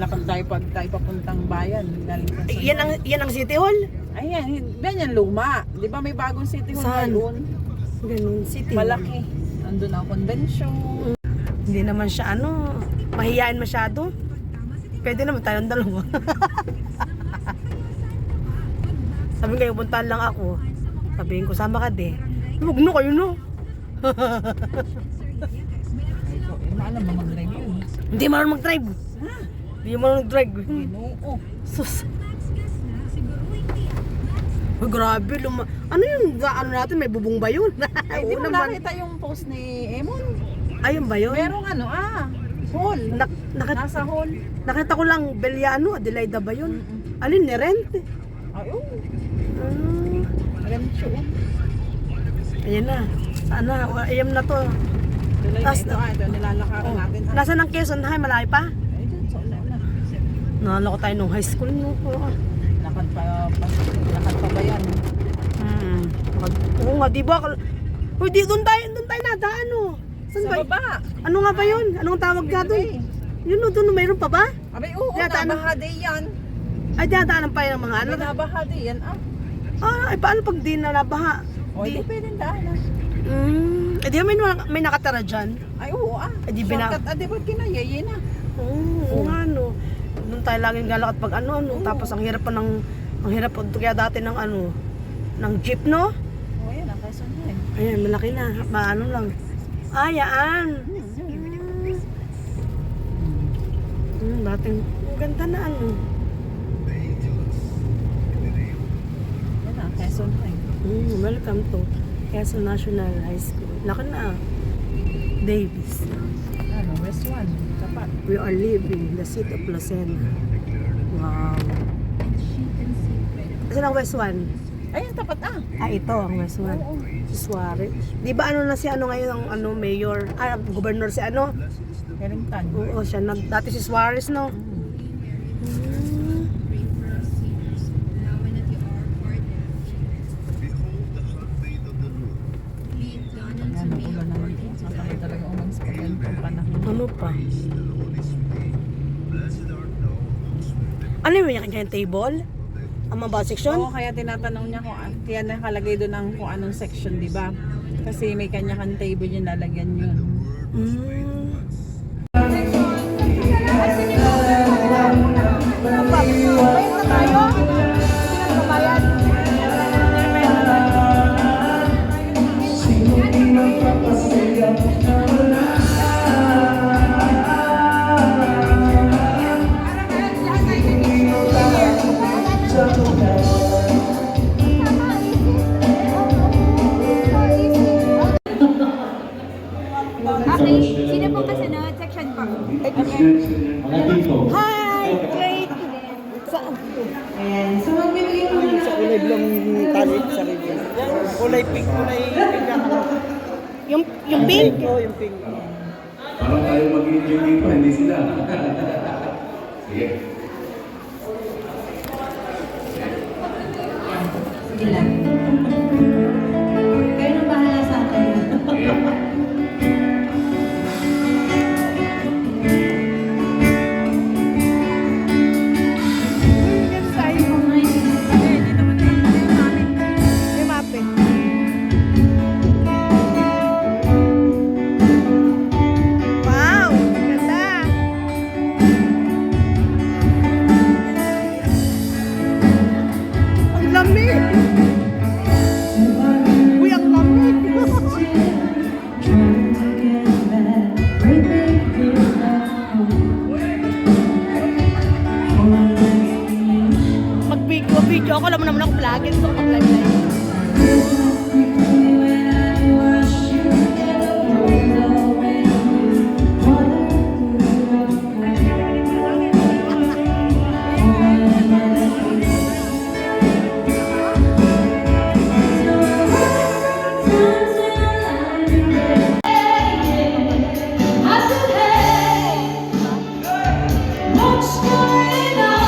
Lakad tayo pag tayo papuntang bayan. Yan ang City Hall? Ayan, yan luma. Di ba may bagong City Hall Saan? ngayon? Ganun, City. Malaki. Andun ang convention. Hindi naman siya mahihain masyado. Pwede naman tayong dalawa. Sabi kayo, puntahan lang ako. Sabihin ko, sama ka de. Huwag no kayo no. Maalam ba mag-drive yun? Hindi marunong mag-drive. Hindi marunong mag-drive. Oo. Sus. Oh, grabe. Ano yung natin? May bubong ba yun? Ay, di mo nakita yung post ni Emon? Ayun ba yun? Merong hall. Nasa hall. Nakita ko lang Beliano, Adelaida ba yun? Alin, ni-rent? Ay, oo. Rent yun. Ayan na. Sana, ayam na to. Ito nilalakaran natin. Nasaan ang Quezon High? Malayo pa? Ay, dun, so na. Nalala ko tayo nung high school no. Lakad pa ba yan? Oo nga, di ba? Uy, doon tayo nadaan Saan Sa ba? baba. Ano nga ba yun? Anong tawag nga doon? Yun doon, mayroon pa ba? Abay, oo, Dinadaanan- nabahade yan. Ay, dinadaanan pa yun ng mga ano? Abay, nabahade yan. Ay, paano pag di na nabaha? O, hindi pwedeng daanan. Eh, di ba may nakatara dyan? Ay, oo Eh, di bina- Shortcut, di ba kinayay na? Oo nga Doon tayo laging galakad pag tapos ang hirap kaya dati ng ng jeep no? O, yan, ang Quezon High. Ayan, malaki na. Maano lang. Yan. Dating, ang ganda na Yan ang Quezon High. Welcome to Quezon National High School. Laki na. Davis. West 1. Tapat. We are living the city of Lucena. Wow. Saan ang West 1? Ayun, tapat Ito ang West 1. Oo. Si Suarez. Di ba na si ngayon ang mayor, gobernador si Carrington. Oo, siya dati si Suarez no. Talaga umalis pa yan kung panahon. Ano pa? Ano yung kanya table? Ang mga section? Oo, kaya tinatanong niya kaya nakalagay doon ang kung anong section, di ba? Kasi may kanya-kang table yung lalagyan yun. Okay, sino po kasunod? Section po. Hi! Great! Saan? Ayan, so magbibigay ko muna Sa kulay blong tali, sa ribbon. Kulay pink yung pink? Oo, yung pink. Parang tayo mag-enjoy dito, hindi sila. Sige. Sige lang. Kayo na bahala sa akin. Wow! Ganda! Ang lamig! Uy, ang lamig! Mag-video ako, alam mo naman ako vlogger, so mag-live. What's going on?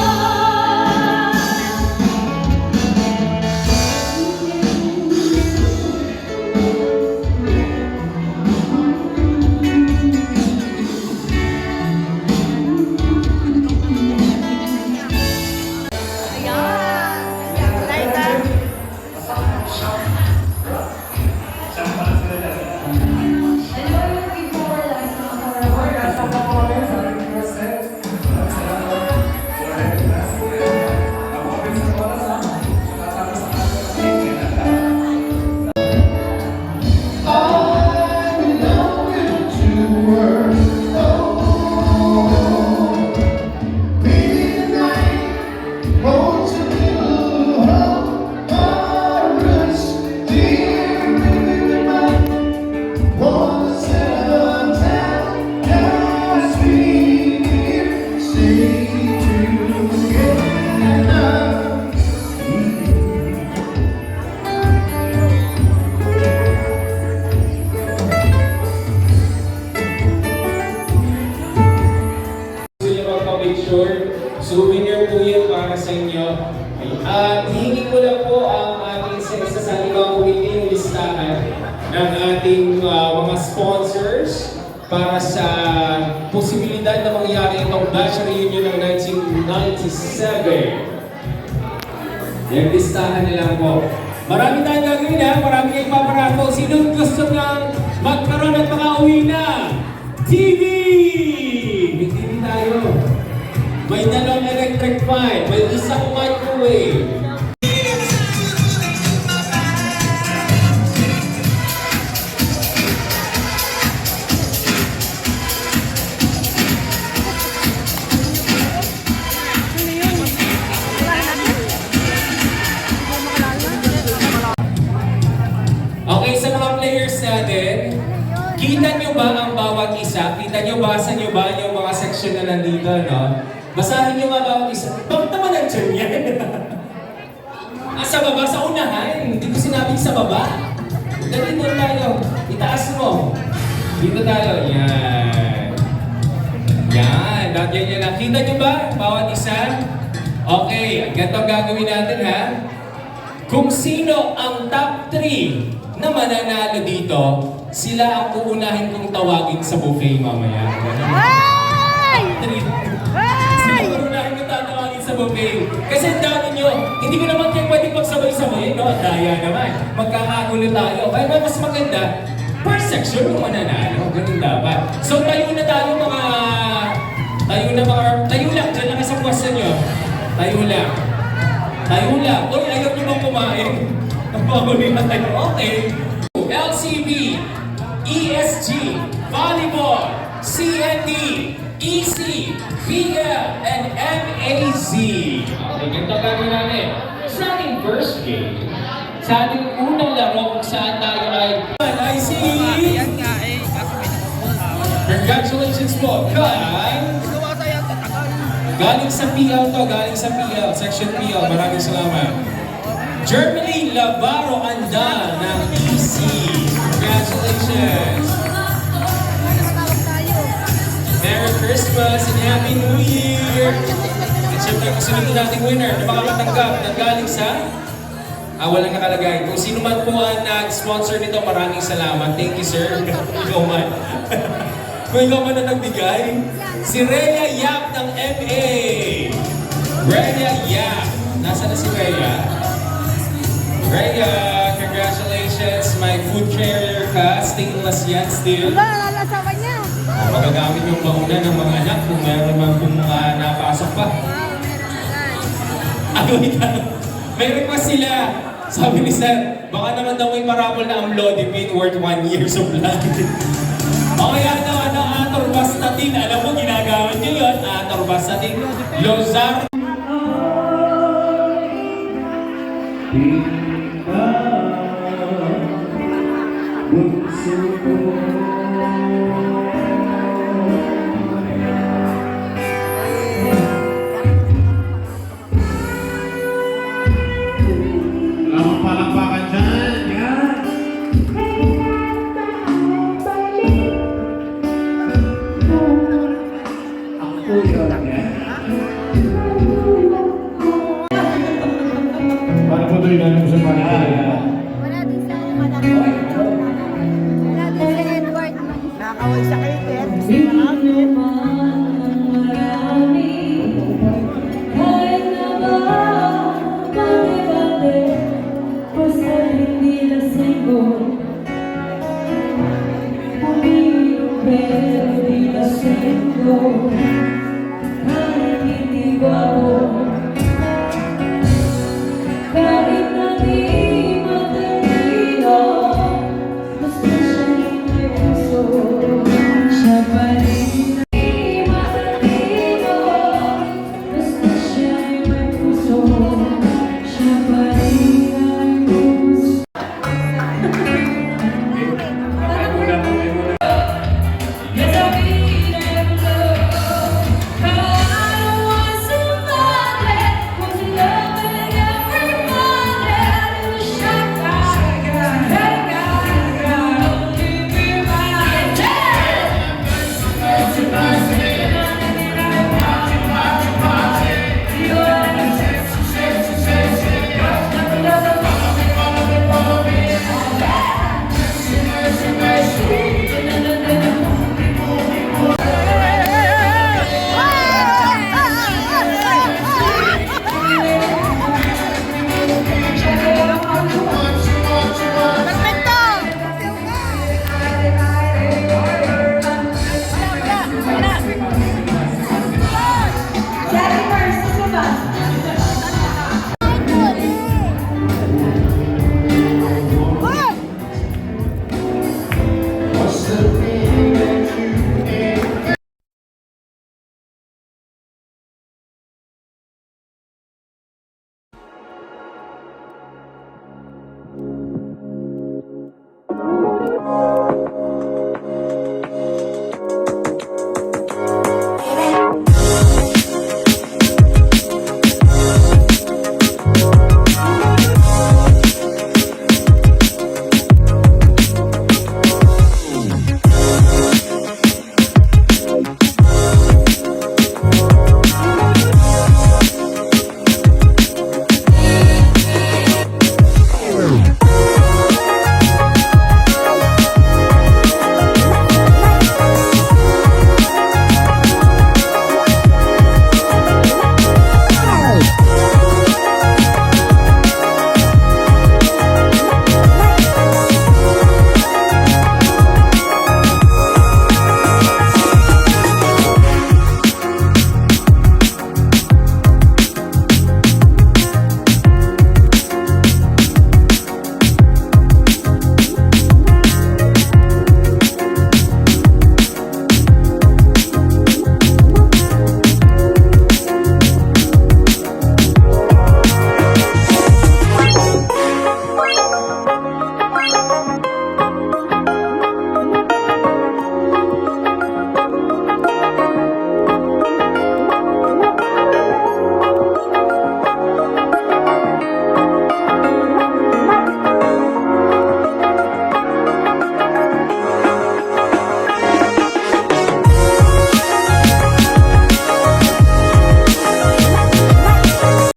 Hihingin ko lang po ang ating sa limang committee yung listahan ng ating mga sponsors para sa posibilidad na mangyari itong batch reunion ng 1997. Yung listahan nila po. Marami tayong gagawin ha, marami kayong paparato. Sino gusto nang magkaroon at makauwi na? TV! May TV tayo. May dalawang electric fan, may isang microwave. Okay, sa mga players natin, kita nyo ba ang bawat isa? Kita nyo, basa nyo ba yung mga section na nandito, no? Basahin nyo nga bawat isa. Bakit naman nandiyan yan? Sa baba, sa unahan. Hindi ko sinabing sa baba. Dito tayo. Itaas mo. Dito tayo. Yan. Yan. Lagyan nyo lang. Kita nyo ba? Bawat isa? Okay. Ganito ang gagawin natin, ha? Kung sino ang top 3 na mananalo dito, sila ang uunahin kong tawagin sa buffet mamaya. Top 3. Sila ang uunahin kong tatawagin sa buffet. Kasi ang dami nyo, hindi ko naman kayo pwede pagsabay-sabay, no? Daya naman. Magkakagulo tayo. Kaya mas maganda, per section yung mananalo. Ganun dapat. So tayo na tayo mga... Tayo lang. Diyan lang sa pwesto nyo. Tayo lang. Uy, ayaw nyo bang kumain? Napahuli na tayo. Okay. LCB, ESG, Volleyball, CND, EC, BL, and MAZ. Okay, ganito gagawin namin. Sa ating first game, sa ating unang laro kung saan tayo ay see. Congratulations po kay... Galing sa PL to, Section PL. Maraming salamat. Germany Lavaro Andal ng EC. Congratulations. Merry Christmas and Happy New Year. At syempre, kung sunod nating winner na makakatanggap na galing sa... walang nakalagay. Kung sino man po ang nag-sponsor nito, maraming salamat. Thank you, sir. Ikaw man. Kung ikaw man na nagbigay, si Rhea Yap ng MA. Rhea Yap. Nasaan na si Rhea? Rhea, congratulations. My food carrier ka. Stainless yan still. Nalalasawan niya. Magagamit yung mauna ng mga anak kung meron man kung napasok pa. May request sila. Sabi ni Sir, baka naman daw may parapol na ang Lodipin worth 1 year supply. O kaya naman ang atorvastatin. Alam mo, ginagamit nyo yun. Atorvastatin. Lozar. Palakpakan dyan. Yan. Ako yun. Paano po ito yung sa panahon? Wala din sa Wala din sa Edward. Nakakaway sa kayo, Kahit na di